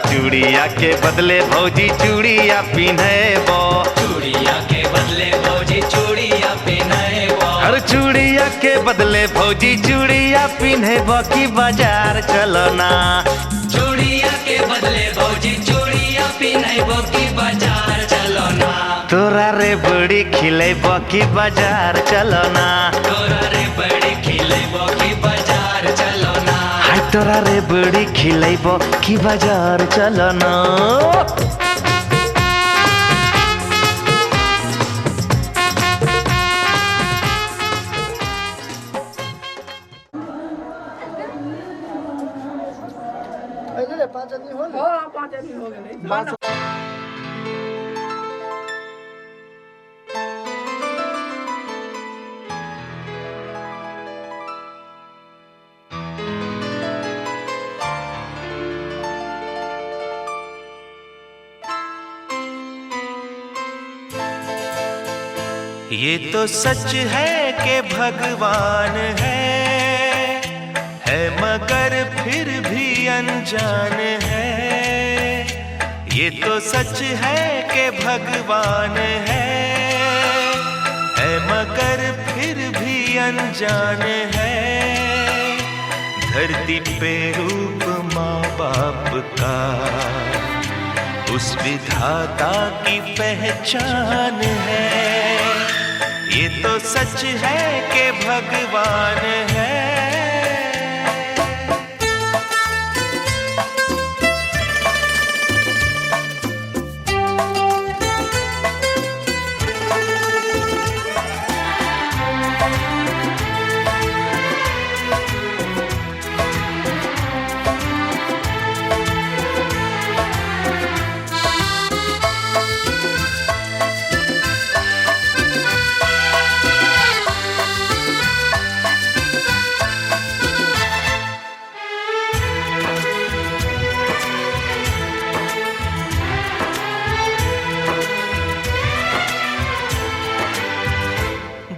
चूड़िया के बदले भौजी चूड़िया पिन्हबो। चूड़िया के बदले भौजी चूड़िया पिन्हबो। अरे चूड़िया के बदले भौजी चूड़िया पिन्हबो की बाजार चलो ना। चूड़िया के बदले भौजी चूड़िया पिन्हबो की बाजार चलो ना। तोरा रे बड़ी खिलेबो की बाजार चलो ना। तोरा रे बड़ी खिलेबो की बाजार चलो ना। हाय तोरा रे बड़ी खिलेबो की बाजार चलो ना। पाँच आदमी हो गए। ये तो सच है कि भगवान है मगर फिर भी अनजान है। ये तो सच है कि भगवान है मगर फिर भी अनजान है। धरती पे रूप माँ बाप का उस विधाता की पहचान है। ये तो सच है कि भगवान है।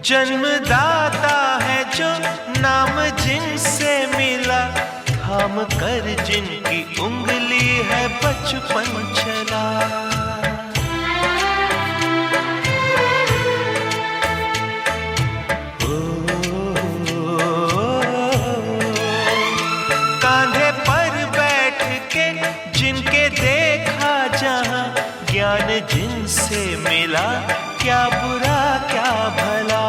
जन्मदाता है जो नाम जिनसे मिला, थाम कर जिनकी उंगली है बचपन चला। कांधे पर बैठ के जिनके देखा जहां, ज्ञान जिनसे मिला क्या बुरा क्या भला।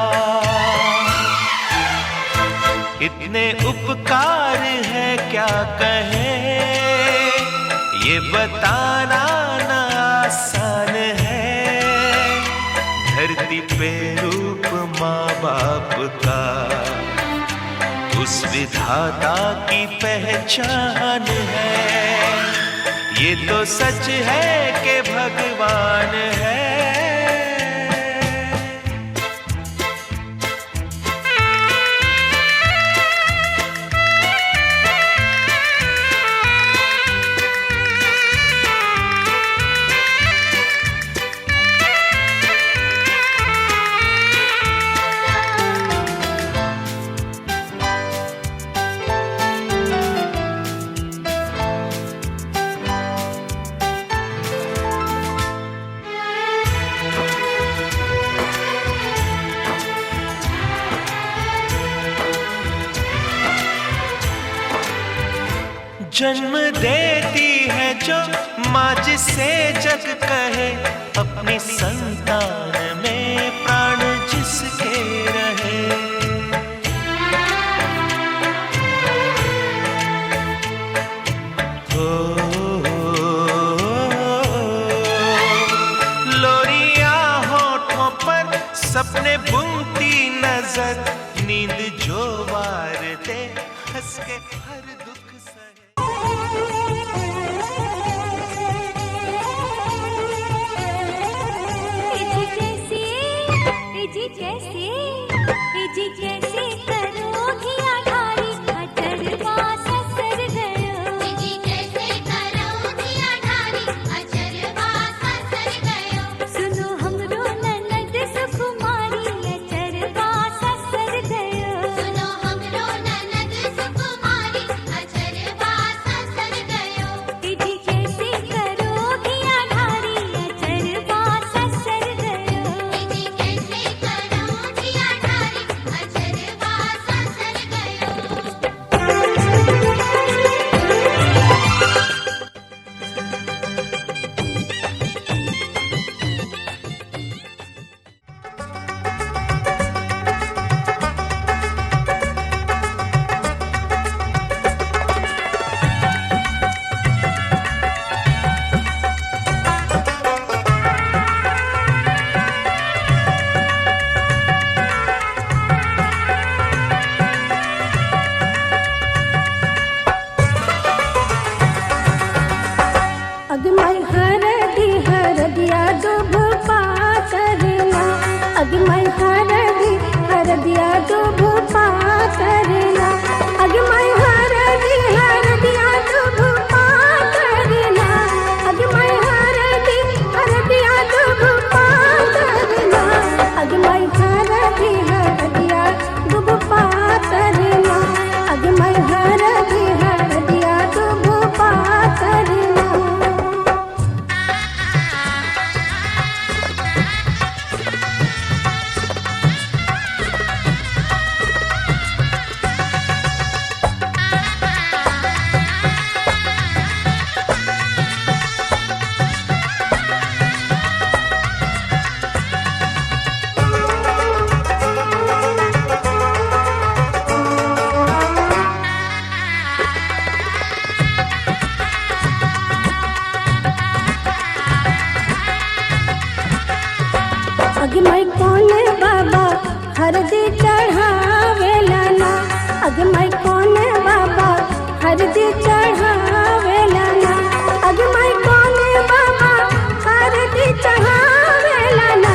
इतने उपकार है क्या कहें, ये बताना ना आसान है। धरती पे रूप माँ बाप का उस विधाता की पहचान है। ये तो सच है कि भगवान है। जन्म देती है जो माँ जिसे जग कहे, अपनी संतान में प्राण जिसके रहे। लोरिया होठों पर सपने बुनती नजर, नींद जो वार दे हंस के हर दुख सहे। जी कैसे करोगी आधारी अजरवा ससर गयो। जी कैसे करोगी आधारी अजरवा ससर गयो। सुनो हमरो ननद सुकुमारी अजरवा ससर गयो। सुनो हमरो ननद सुकुमारी अग मैं कोने बाबा हरदी चढ़ावेला ना, अग मैं कोने बाबा हरदी चढ़ावेला ना, अग मैं कोने बाबा हरदी चढ़ावेला ना,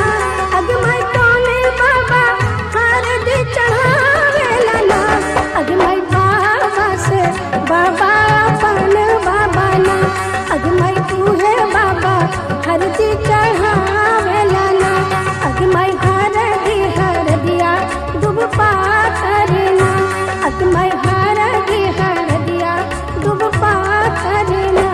अग मैं कोने बाबा हरदी चढ़ावेला ना, अग मैं बाबा से बाबा अपन बाबा ना, अग मैं तूहे बाबा हरदी चढ़ावेला ना, अग मैं हरदिया दुब पाथरना, अग मैं हरदिया दुब पाथरना।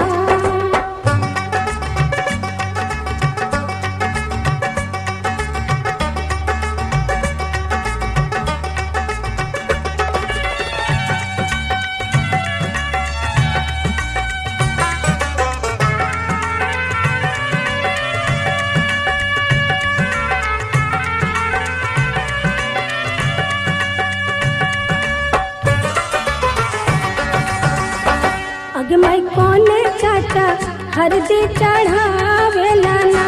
अग मैं कोने चाचा हरदी चढ़ावेला ना,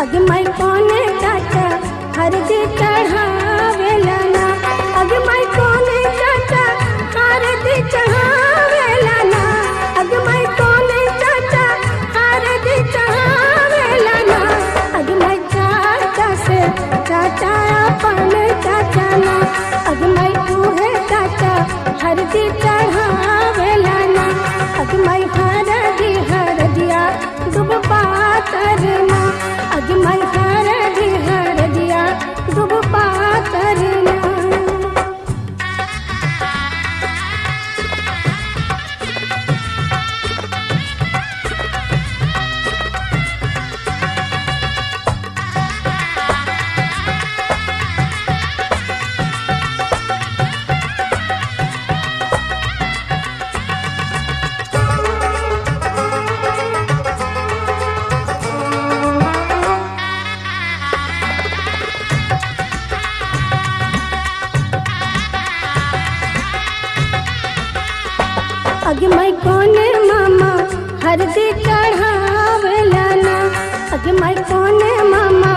अग मैं कोने चाचा हरदी चढ़ावेला ना, अग मैं कोने चाचा हरदी चढ़ावेला ना, अग मैं कोने चाचा हरदी चढ़ावेला ना, अग मैं चाचा से चाचा अपन चाचा ना, अग मैं तूहे चाचा हरदी चढ़ावेला ना, अग मैं हरदिया दुब पाथरना, अग मैं हरदिया दुब पाथरना। अग मैं कोने मामा हरदी चढ़ावेला ना, अग मैं कोने मामा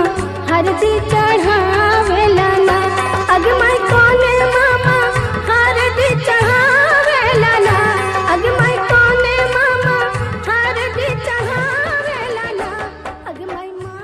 हरदी चढ़ावेला ना, अग मैं कोने मामा हरदी चढ़ावेला ना, अग मैं कोने मामा हरदी चढ़ावेला ना, अग मैं मामा।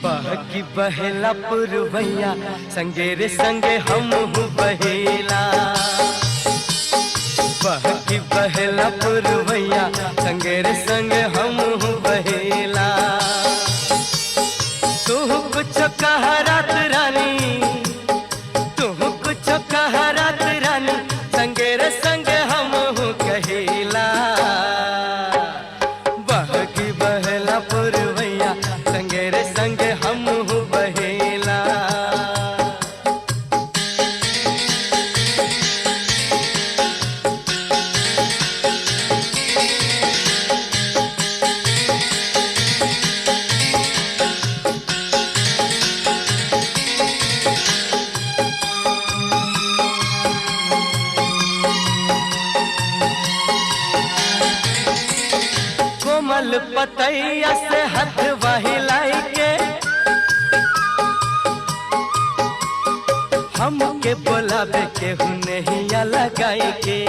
बहकी बहेला पुरवैया संगे रे संगे हम बहेला, बहकी बहेला पुरवैया संगे रे संगे हम बहेला, तू कुछ कह रात रानी, तू कुछ कह रात रानी संगे रे संगे हम कहेला, बहकी बहेला पुरवैया संगे रे संगे हम बहेला। कोमल पतैया से हाथ वहिलाई के हमके बोलावे के हुनहिया लगाई के,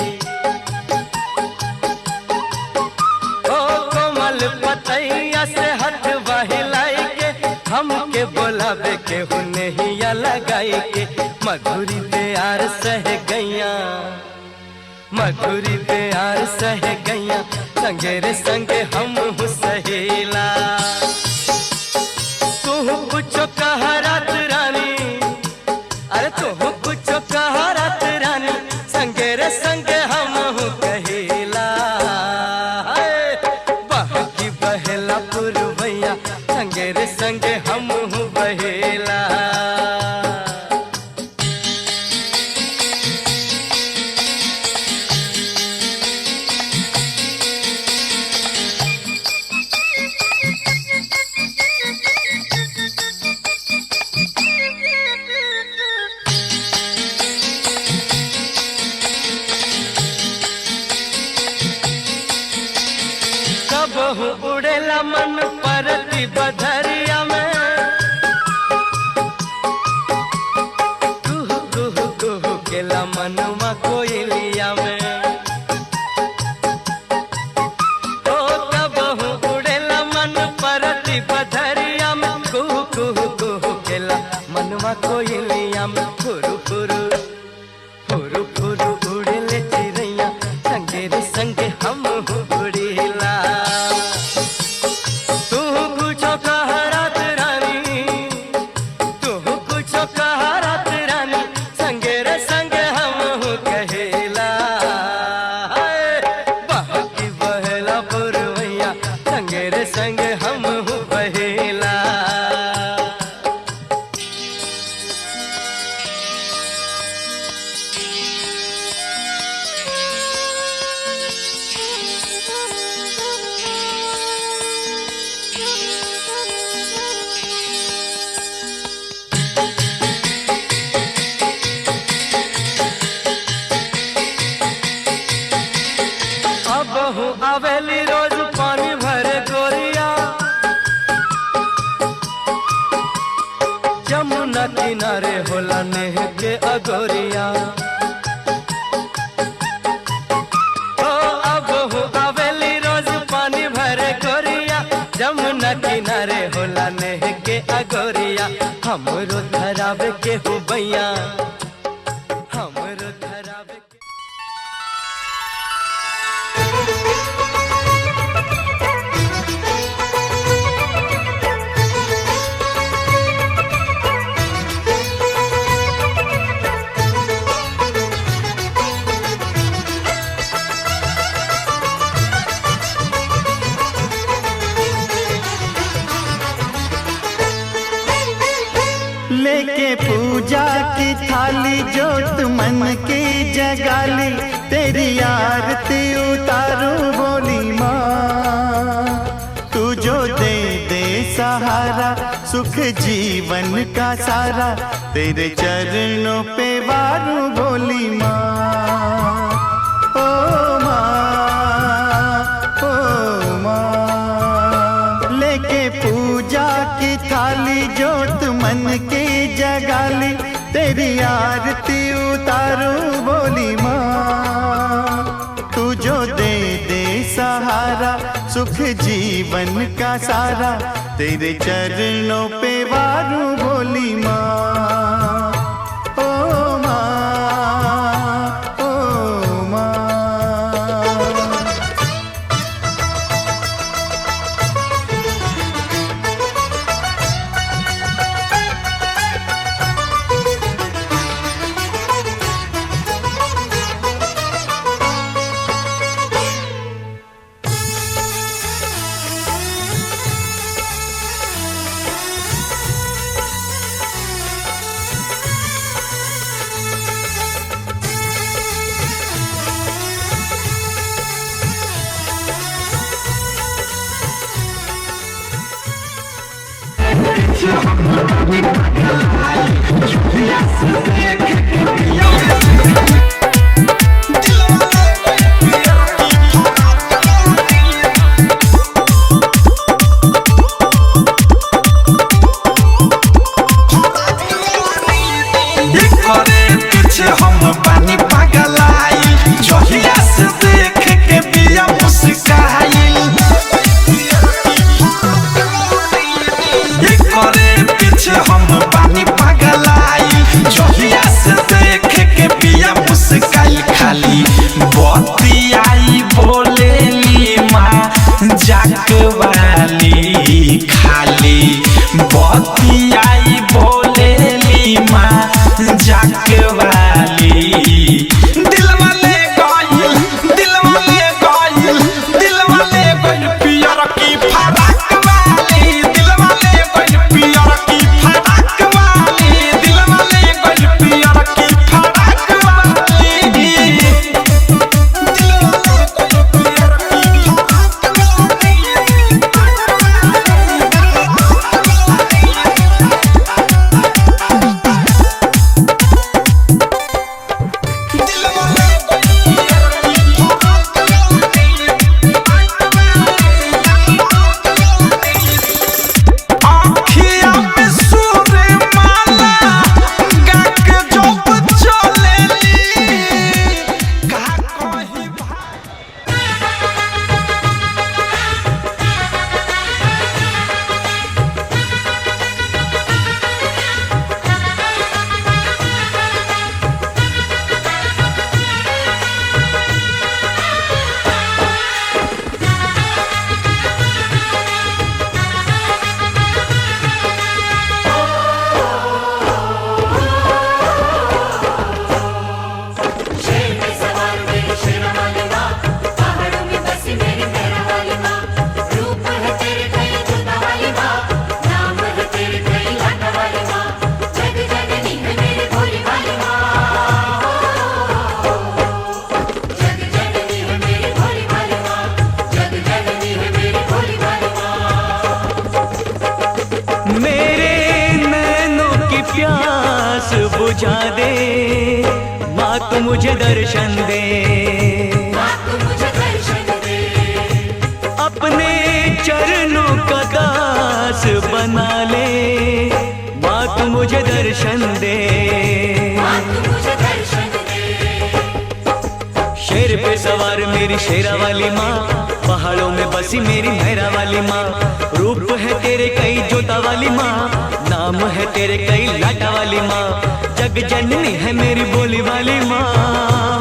ओ कोमल पतैया से हाथ वहिलाई के हमके बोलावे के हुनहिया लगाई के, मधुरी प्यार सह गैया, मधुरी प्यार सह गैया संगे रे संगे हम सहेला, तू कुछ कह रात रानी, अरे तू कुछ कह रात रानी संगे रे संगे हम कहेला, बहकी कबहू उड़ेला मन परती बधरिया में कुहू कुहू कुहू केला मनवा कोयलिया में ओ कबहू उड़ेला मन परती बधरिया में कुहू कुहू कुहू केला मनवा कोयलिया में फुरु फुरु फुरु फुरु उड़ेले चिड़ैया संगे रे संगे हम उड़ेला तू कुछ कह रात रानी तू कुछ कह रात रानी संगे रे संगे हम कहेला बहकी बहला पुरवैया संगे रे संगे हम बहेला बहू आवेली रोज पानी भरे गोरिया जमुना किनारे होला नेह के अगोरिया ओ बहू आवेली रोज पानी भरे गोरिया जमुना किनारे होला नेह के अगोरिया हमरो धरावे के हो भैया हमरो धरावे के लेके पूजा की थाली जोत मन की जगाली तेरी आरती उतारू बोली माँ तू जो दे दे सहारा सुख जीवन का सारा तेरे चरणों पे वारू बोली माँ ओ माँ ओ माँ लेके पूजा की थाली जोत मन की जगाली तेरी आरती उतारू बोली माँ तू जो दे दे सहारा सुख जीवन का सारा तेरे चरणों पे वारू बोली माँ ओ माँ ओ माँ हम पानी पगलाई जहिया से प्यास बुझा दे, माँ तू मुझे दर्शन दे, अपने चरणों का दास बना ले, माँ तू मुझे दर्शन दे। शेर पे सवार मेरी शेरा वाली माँ, पहाड़ों में बसी मेरी मेहरा वाली माँ, रूप है तेरे कई जोता वाली माँ, नाम है तेरे कई लाटा वाली माँ, जग जननी है मेरी बोली वाली माँ।